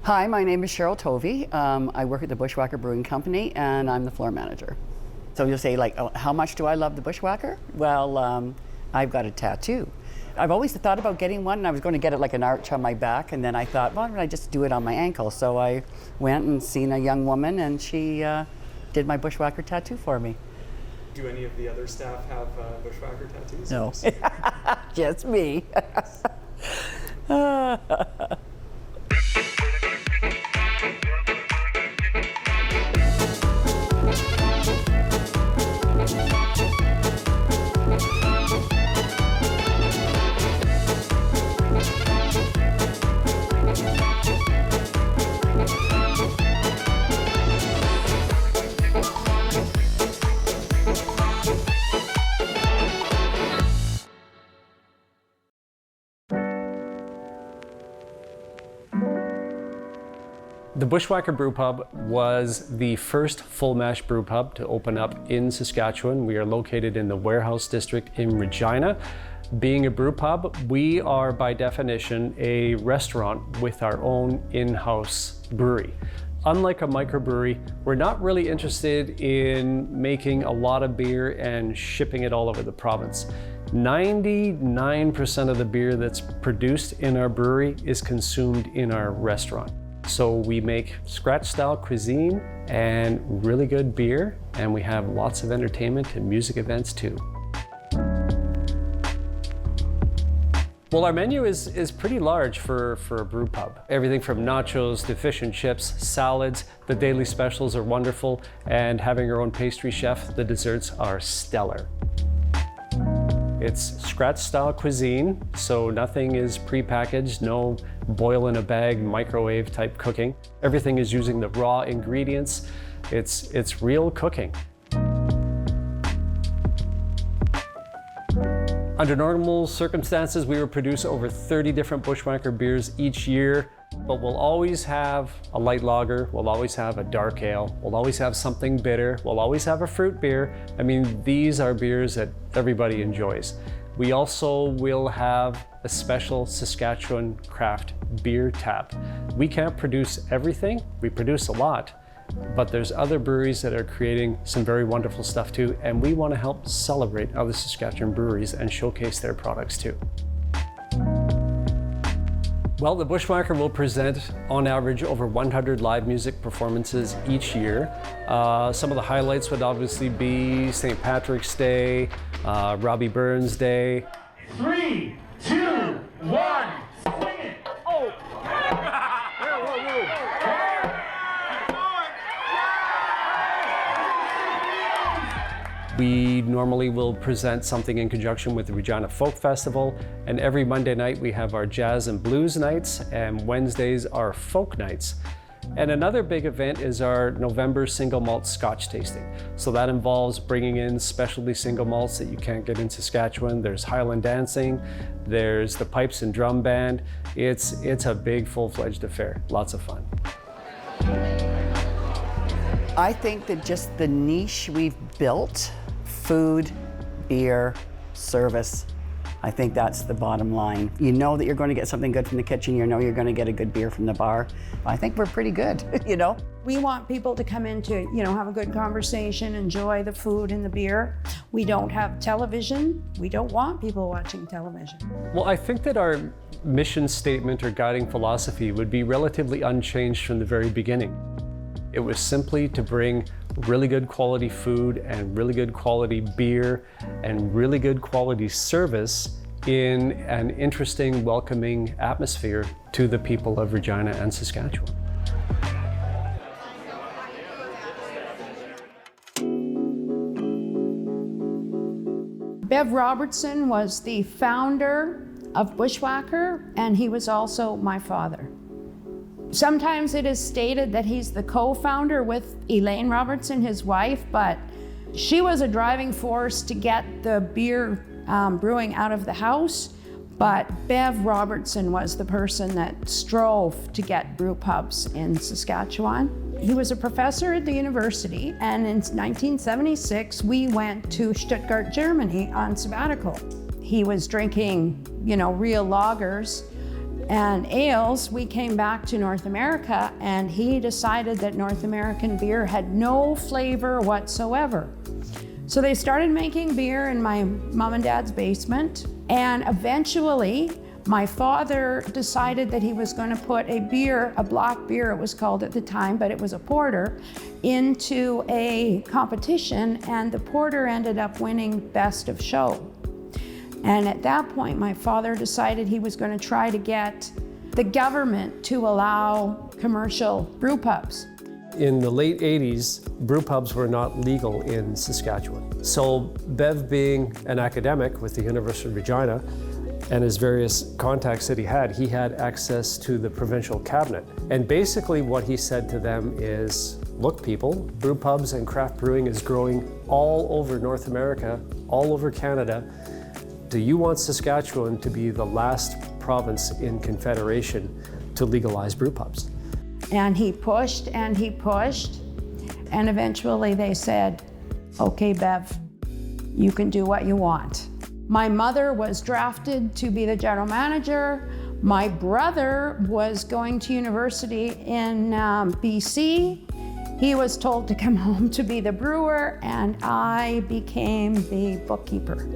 Hi, my name is Cheryl Tovey. I work at the Bushwakker Brewing Company and I'm the floor manager. So you'll say like, oh, how much do I love the Bushwakker? Well, I've got a tattoo. I've always thought about getting one and I was going to get it like an arch on my back, and then I thought, well, why don't I just do it on my ankle? So I went and seen a young woman and she did my Bushwakker tattoo for me. Do any of the other staff have Bushwakker tattoos? No, just me. The Bushwakker Brewpub was the first full mash brewpub to open up in Saskatchewan. We are located in the Warehouse District in Regina. Being a brewpub, we are by definition a restaurant with our own in-house brewery. Unlike a microbrewery, we're not really interested in making a lot of beer and shipping it all over the province. 99% of the beer that's produced in our brewery is consumed in our restaurant. So we make scratch-style cuisine and really good beer, and we have lots of entertainment and music events too. Well, our menu is pretty large for a brew pub. Everything from nachos to fish and chips, salads. The daily specials are wonderful, and having our own pastry chef, the desserts are stellar. It's scratch-style cuisine, so nothing is pre-packaged, no boil in a bag, microwave type cooking. Everything is using the raw ingredients. It's real cooking. Under normal circumstances, we would produce over 30 different Bushwakker beers each year, but we'll always have a light lager, we'll always have a dark ale, we'll always have something bitter, we'll always have a fruit beer. I mean, these are beers that everybody enjoys. We also will have a special Saskatchewan craft beer tap. We can't produce everything, we produce a lot, but there's other breweries that are creating some very wonderful stuff too, and we want to help celebrate other Saskatchewan breweries and showcase their products too. Well, the Bushwakker will present, on average, over 100 live music performances each year. Some of the highlights would obviously be St. Patrick's Day, Robbie Burns Day. 3, 2, 1, swing it! Oh! We normally will present something in conjunction with the Regina Folk Festival, and every Monday night we have our jazz and blues nights, and Wednesdays are folk nights. And another big event is our November single malt Scotch tasting. So that involves bringing in specialty single malts that you can't get in Saskatchewan. There's Highland dancing, there's the pipes and drum band. It's a big full-fledged affair, lots of fun. I think that just the niche we've built, food, beer, service, I think that's the bottom line. You know that you're going to get something good from the kitchen, you know you're going to get a good beer from the bar. I think we're pretty good, you know? We want people to come in to, have a good conversation, enjoy the food and the beer. We don't have television. We don't want people watching television. Well, I think that our mission statement or guiding philosophy would be relatively unchanged from the very beginning. It was simply to bring really good quality food and really good quality beer and really good quality service in an interesting, welcoming atmosphere to the people of Regina and Saskatchewan. Bev Robertson was the founder of Bushwakker, and he was also my father. Sometimes it is stated that he's the co-founder with Elaine Robertson, his wife, but she was a driving force to get the beer brewing out of the house. But Bev Robertson was the person that strove to get brew pubs in Saskatchewan. He was a professor at the university, and in 1976, we went to Stuttgart, Germany on sabbatical. He was drinking, real lagers, and ales, we came back to North America, and he decided that North American beer had no flavor whatsoever. So they started making beer in my mom and dad's basement, and eventually my father decided that he was going to put a beer, a black beer it was called at the time, but it was a porter, into a competition, and the porter ended up winning Best of Show. And at that point, my father decided he was going to try to get the government to allow commercial brew pubs. In the late 80s, brew pubs were not legal in Saskatchewan. So Bev, being an academic with the University of Regina and his various contacts that he had access to the provincial cabinet. And basically what he said to them is, look people, brew pubs and craft brewing is growing all over North America, all over Canada. Do you want Saskatchewan to be the last province in Confederation to legalize brew pubs? And he pushed and he pushed, and eventually they said, okay, Bev, you can do what you want. My mother was drafted to be the general manager. My brother was going to university in BC. He was told to come home to be the brewer, and I became the bookkeeper.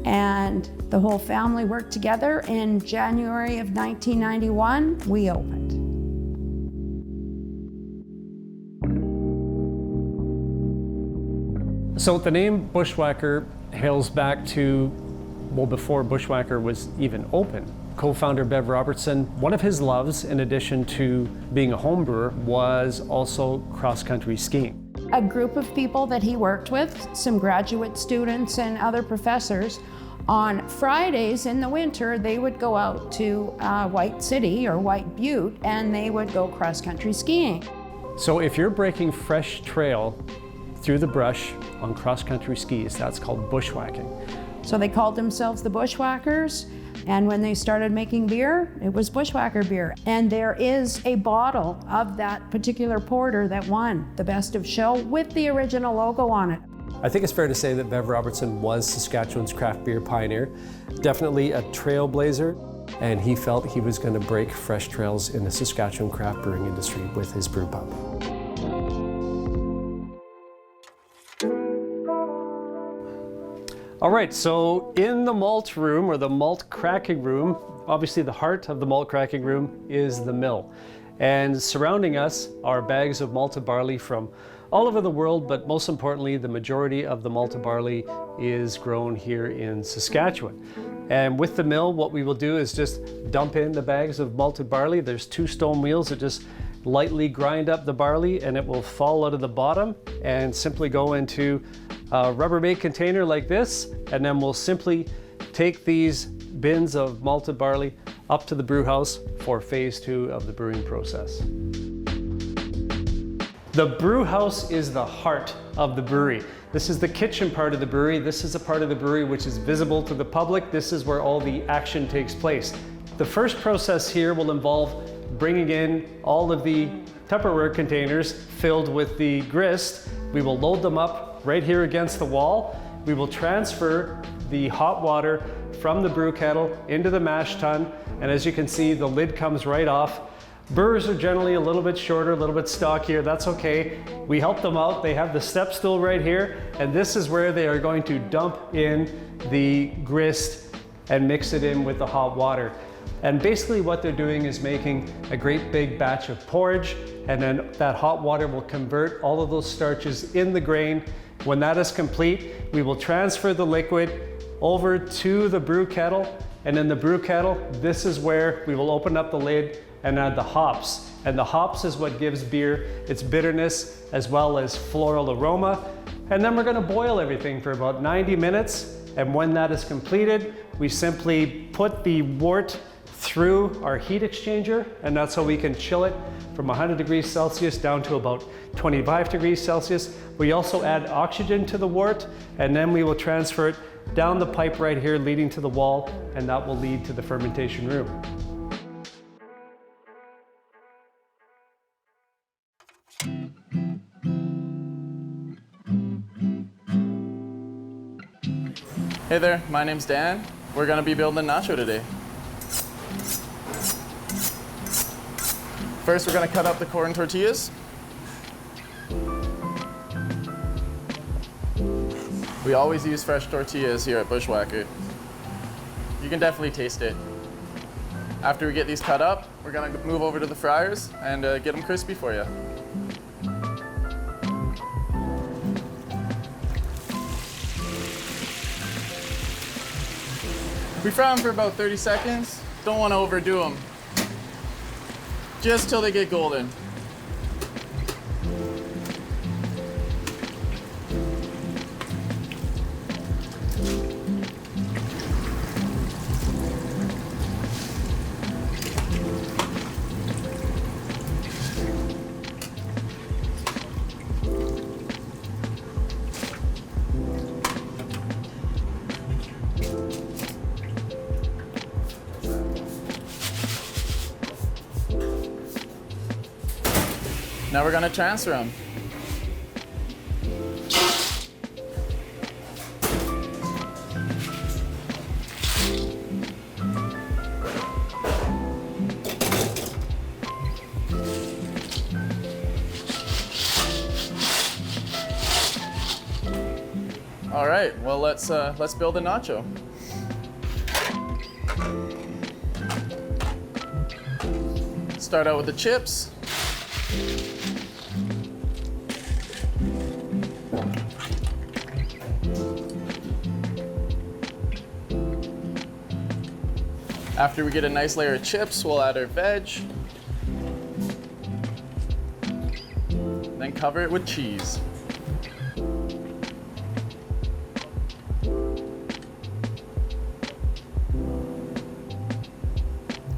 And the whole family worked together. In January of 1991, we opened. So the name Bushwakker hails back to, well, before Bushwakker was even open. Co-founder Bev Robertson, one of his loves, in addition to being a home brewer, was also cross-country skiing. A group of people that he worked with, some graduate students and other professors, on Fridays in the winter, they would go out to White City or White Butte, and they would go cross-country skiing. So if you're breaking fresh trail through the brush on cross-country skis, that's called bushwhacking. So they called themselves the Bushwackers, and when they started making beer, it was Bushwakker beer. And there is a bottle of that particular porter that won the Best of Show with the original logo on it. I think it's fair to say that Bev Robertson was Saskatchewan's craft beer pioneer, definitely a trailblazer, and he felt he was going to break fresh trails in the Saskatchewan craft brewing industry with his brew pub. All right, so in the malt room, or the malt cracking room, obviously the heart of the malt cracking room is the mill. And surrounding us are bags of malted barley from all over the world, but most importantly, the majority of the malted barley is grown here in Saskatchewan. And with the mill, what we will do is just dump in the bags of malted barley. There's 2 stone wheels that just lightly grind up the barley, and it will fall out of the bottom and simply go into a Rubbermaid container like this, and then we'll simply take these bins of malted barley up to the brew house for phase 2 of the brewing process. The brew house is the heart of the brewery. This is the kitchen part of the brewery. This is a part of the brewery which is visible to the public. This is where all the action takes place. The first process here will involve bringing in all of the Tupperware containers filled with the grist. We will load them up right here against the wall. We will transfer the hot water from the brew kettle into the mash tun, and as you can see, the lid comes right off. Brewers are generally a little bit shorter, a little bit stockier. That's okay. We help them out. They have the step stool right here, and this is where they are going to dump in the grist and mix it in with the hot water. And basically what they're doing is making a great big batch of porridge, and then that hot water will convert all of those starches in the grain. When that is complete, we will transfer the liquid over to the brew kettle, and in the brew kettle, this is where we will open up the lid and add the hops. And the hops is what gives beer its bitterness as well as floral aroma. And then we're gonna boil everything for about 90 minutes. And when that is completed, we simply put the wort through our heat exchanger, and that's how we can chill it from 100 degrees Celsius down to about 25 degrees Celsius. We also add oxygen to the wort, and then we will transfer it down the pipe right here leading to the wall, and that will lead to the fermentation room. Hey there, my name's Dan. We're gonna be building a nacho today. First, we're gonna cut up the corn tortillas. We always use fresh tortillas here at Bushwakker. You can definitely taste it. After we get these cut up, we're gonna move over to the fryers and get them crispy for you. We fry them for about 30 seconds. Don't want to overdo them. Just till they get golden. Now we're gonna transfer them. All right, well let's build a nacho. Start out with the chips. After we get a nice layer of chips, we'll add our veg. Then cover it with cheese.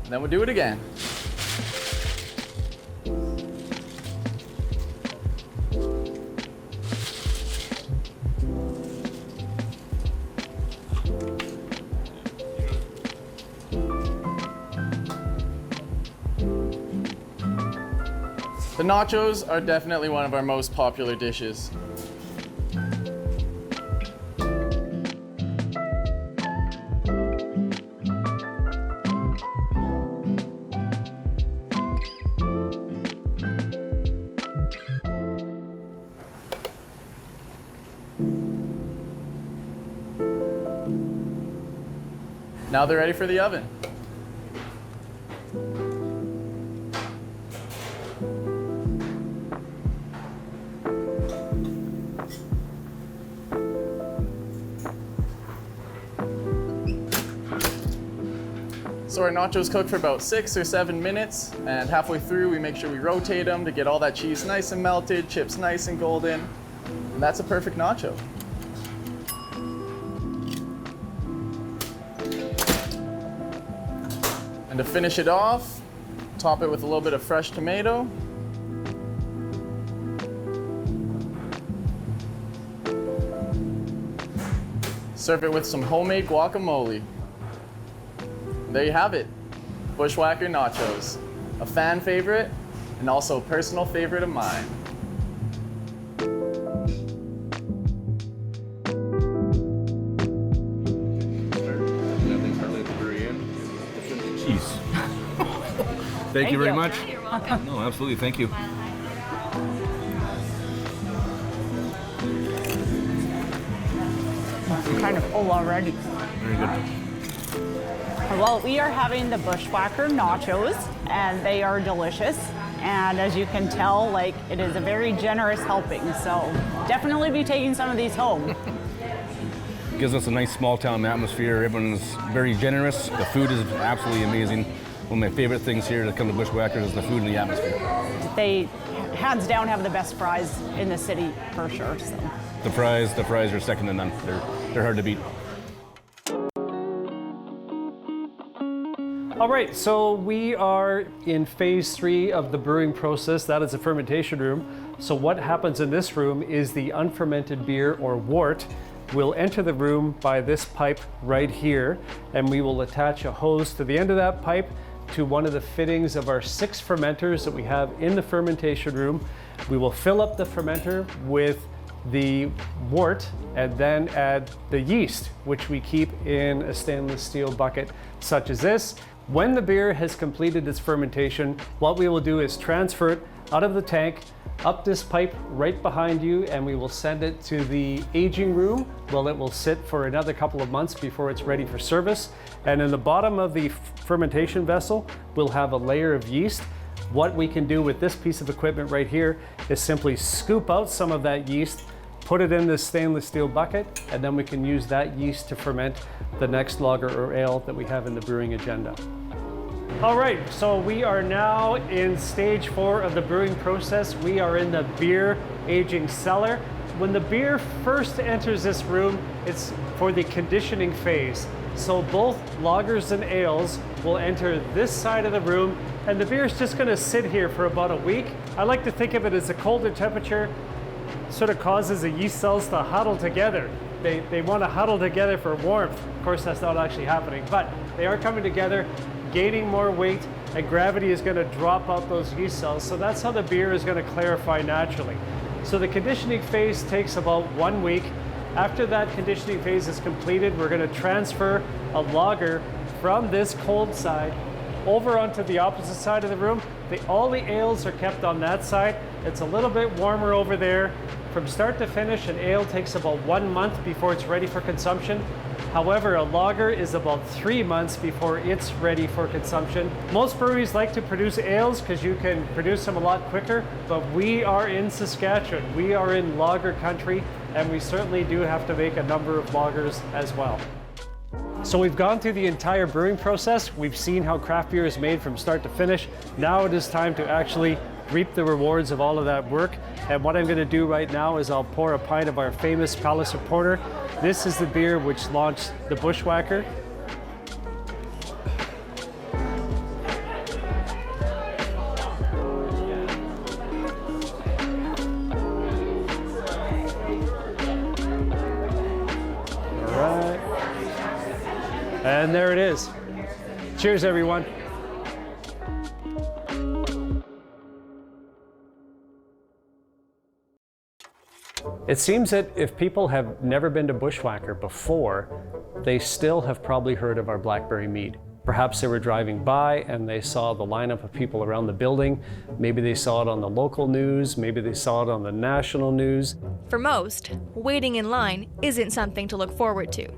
And then we'll do it again. The nachos are definitely one of our most popular dishes. Now they're ready for the oven. So our nachos cook for about 6 or 7 minutes, and halfway through we make sure we rotate them to get all that cheese nice and melted, chips nice and golden, and that's a perfect nacho. And to finish it off, top it with a little bit of fresh tomato. Serve it with some homemade guacamole. There you have it, Bushwakker nachos, a fan favorite and also a personal favorite of mine. Jeez. Thank you very much. No, absolutely, thank you. I'm kind of full already. Very good. Well, we are having the Bushwakker nachos, and they are delicious. And as you can tell, like, it is a very generous helping. So definitely be taking some of these home. Gives us a nice small town atmosphere. Everyone's very generous. The food is absolutely amazing. One of my favorite things here to come to Bushwakker is the food and the atmosphere. They, hands down, have the best fries in the city for sure. So. The fries are second to none. They're hard to beat. All right, so we are in phase 3 of the brewing process. That is the fermentation room. So what happens in this room is the unfermented beer, or wort, will enter the room by this pipe right here, and we will attach a hose to the end of that pipe to one of the fittings of our 6 fermenters that we have in the fermentation room. We will fill up the fermenter with the wort and then add the yeast, which we keep in a stainless steel bucket such as this. When the beer has completed its fermentation, what we will do is transfer it out of the tank up this pipe right behind you, and we will send it to the aging room. Well, it will sit for another couple of months before it's ready for service. And in the bottom of the fermentation vessel, we'll have a layer of yeast. What we can do with this piece of equipment right here is simply scoop out some of that yeast, put it in this stainless steel bucket, and then we can use that yeast to ferment the next lager or ale that we have in the brewing agenda. All right, so we are now in stage 4 of the brewing process. We are in the beer aging cellar. When the beer first enters this room, it's for the conditioning phase. So both lagers and ales will enter this side of the room, and the beer is just gonna sit here for about a week. I like to think of it as a colder temperature sort of causes the yeast cells to huddle together. They want to huddle together for warmth. Of course, that's not actually happening, but they are coming together, gaining more weight, and gravity is going to drop out those yeast cells. So that's how the beer is going to clarify naturally. So the conditioning phase takes about 1 week. After that conditioning phase is completed, we're going to transfer a lager from this cold side over onto the opposite side of the room. All the ales are kept on that side. It's a little bit warmer over there. From start to finish, an ale takes about 1 month before it's ready for consumption. However, a lager is about 3 months before it's ready for consumption. Most breweries like to produce ales because you can produce them a lot quicker, but we are in Saskatchewan. We are in lager country, and we certainly do have to make a number of lagers as well. So we've gone through the entire brewing process. We've seen how craft beer is made from start to finish. Now it is time to actually reap the rewards of all of that work. And what I'm going to do right now is I'll pour a pint of our famous Palliser Porter. This is the beer which launched the Bushwakker. And there it is. Cheers, everyone. It seems that if people have never been to Bushwakker before, they still have probably heard of our Blackberry mead. Perhaps they were driving by and they saw the lineup of people around the building. Maybe they saw it on the local news. Maybe they saw it on the national news. For most, waiting in line isn't something to look forward to.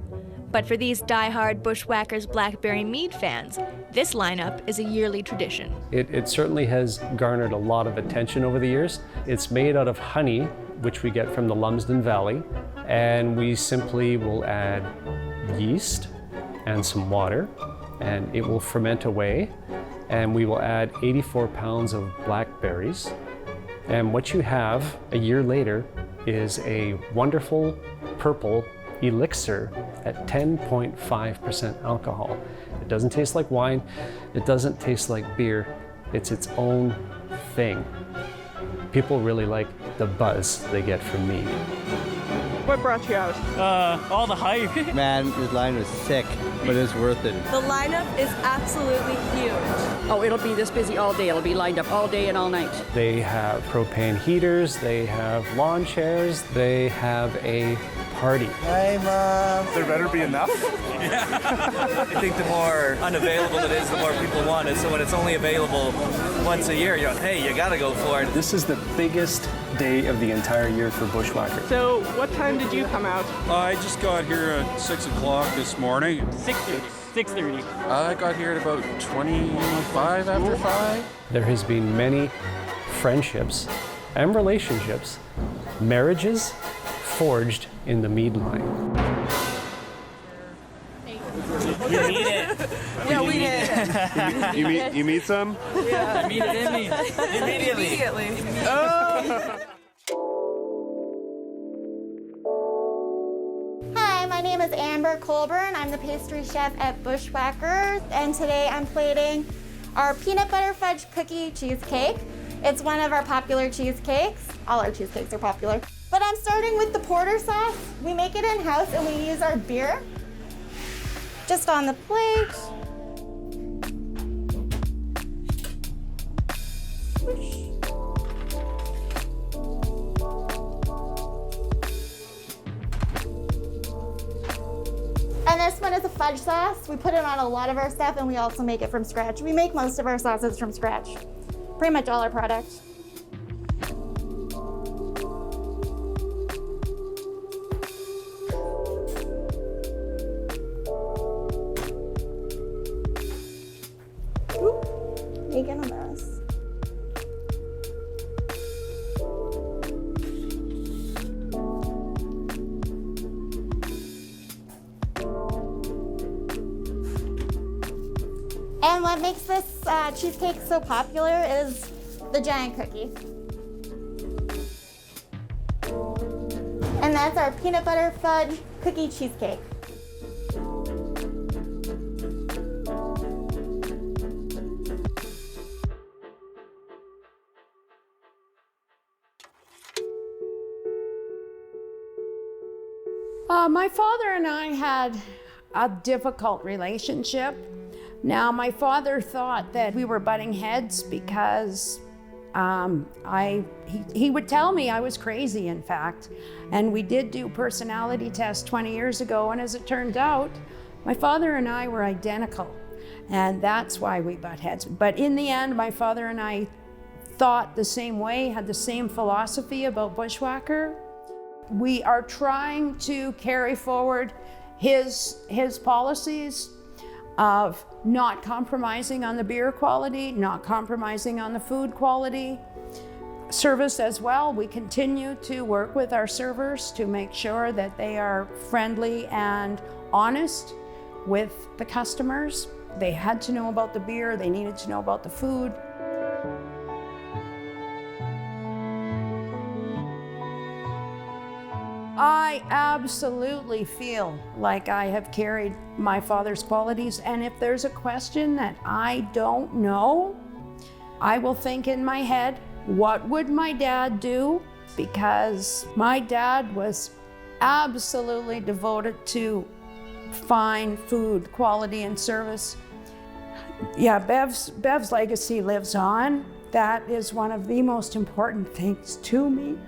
But for these die-hard Bushwacker's Blackberry mead fans, this lineup is a yearly tradition. It certainly has garnered a lot of attention over the years. It's made out of honey, which we get from the Lumsden Valley, and we simply will add yeast and some water, and it will ferment away, and we will add 84 pounds of blackberries. And what you have a year later is a wonderful purple elixir at 10.5% alcohol. It doesn't taste like wine, it doesn't taste like beer, it's its own thing. People really like the buzz they get from mead. What brought you out? All the hype. Man, this line was sick, but it's worth it. The lineup is absolutely huge. Oh, it'll be this busy all day. It'll be lined up all day and all night. They have propane heaters, they have lawn chairs, they have a party. Hi, Mom. There better be enough. I think the more unavailable it is, the more people want it. So when it's only available once a year, you're like, hey, you gotta go for it. This is the biggest day of the entire year for Bushwakker. So what time did you come out? I just got here at 6 o'clock this morning. 6:30. I got here at about 25 after 5. There has been many friendships and relationships, marriages forged in the mead line. You need it. Yeah, we did. You meet some? Yeah. I mean it in me. Immediately. Oh. Hi, my name is Amber Colburn. I'm the pastry chef at Bushwakker, and today I'm plating our peanut butter fudge cookie cheesecake. It's one of our popular cheesecakes. All our cheesecakes are popular. But I'm starting with the porter sauce. We make it in-house and we use our beer just on the plate. this one is a fudge sauce. We put it on a lot of our stuff, and we also make it from scratch. We make most of our sauces from scratch. Pretty much all our products. Making a mess. And what makes this cheesecake so popular is the giant cookie. And that's our peanut butter fudge cookie cheesecake. My father and I had a difficult relationship. Now, my father thought that we were butting heads because he would tell me I was crazy, in fact. And we did do personality tests 20 years ago, and as it turned out, my father and I were identical. And that's why we butt heads. But in the end, my father and I thought the same way, had the same philosophy about Bushwakker. We are trying to carry forward his policies of not compromising on the beer quality, not compromising on the food quality. Service as well, we continue to work with our servers to make sure that they are friendly and honest with the customers. They had to know about the beer, they needed to know about the food. I absolutely feel like I have carried my father's qualities, and if there's a question that I don't know, I will think in my head, what would my dad do? Because my dad was absolutely devoted to fine food, quality, and service. Yeah, Bev's legacy lives on. That is one of the most important things to me.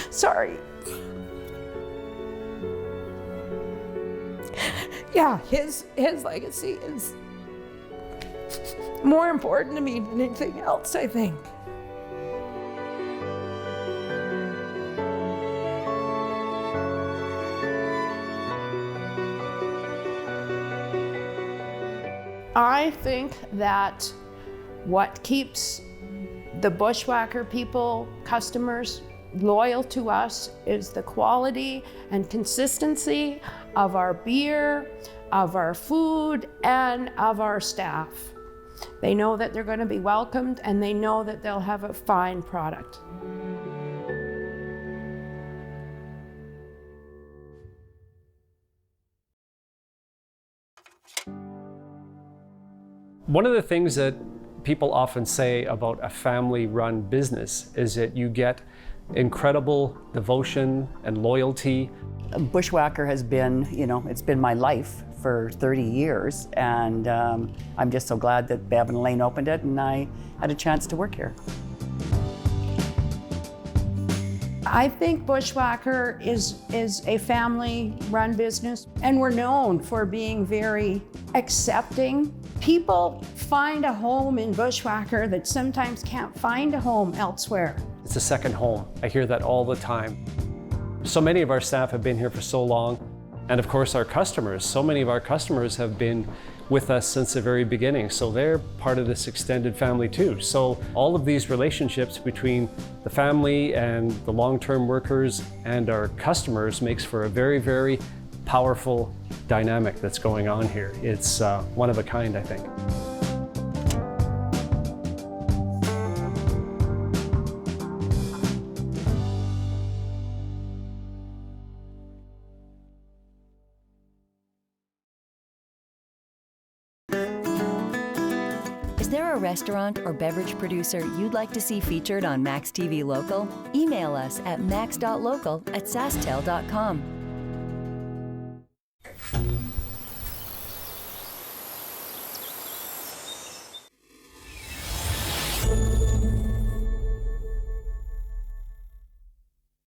Sorry. Yeah, his legacy is more important to me than anything else, I think. I think that what keeps the Bushwakker people, customers, loyal to us is the quality and consistency of our beer, of our food, and of our staff. They know that they're going to be welcomed, and they know that they'll have a fine product. One of the things that people often say about a family-run business is that you get incredible devotion and loyalty. Bushwakker has been, it's been my life for 30 years, and I'm just so glad that Bev and Elaine opened it and I had a chance to work here. I think Bushwakker is a family-run business, and we're known for being very accepting. People find a home in Bushwakker that sometimes can't find a home elsewhere. It's a second home. I hear that all the time. So many of our staff have been here for so long. And of course our customers, so many of our customers have been with us since the very beginning. So they're part of this extended family too. So all of these relationships between the family and the long-term workers and our customers makes for a very, very powerful dynamic that's going on here. It's one of a kind, I think. Is there a restaurant or beverage producer you'd like to see featured on maxTV Local? Email us at max.local@sastel.com.